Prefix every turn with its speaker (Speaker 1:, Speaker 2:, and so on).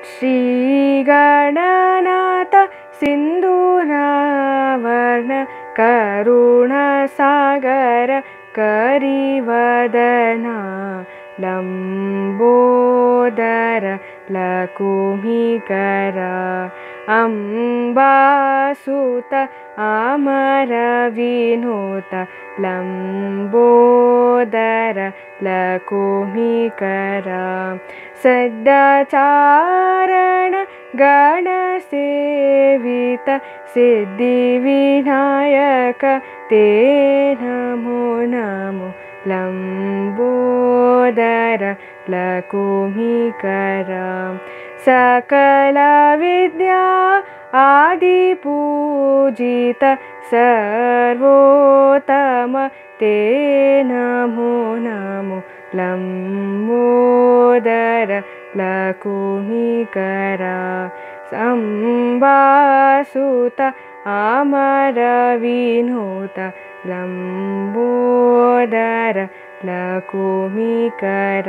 Speaker 1: श्रीगणनाथ सिन्धुरावर्ण करुणसागर करिवदना लम्बोदर लकुमिकर अम्बासुत अमर विनुत लम्बोदर लकुमिकर सद्दाचारण गणसेवित सिद्धिविनायक ते नमो नमो लम्बोदर लकुमिकर सकल विद्या आदिपूजित सर्वोत्तम ते नमो नमो लम्बोदर लकुमिकर अम्बासुत अमर विनुत लम्बोदर लकुमिकर।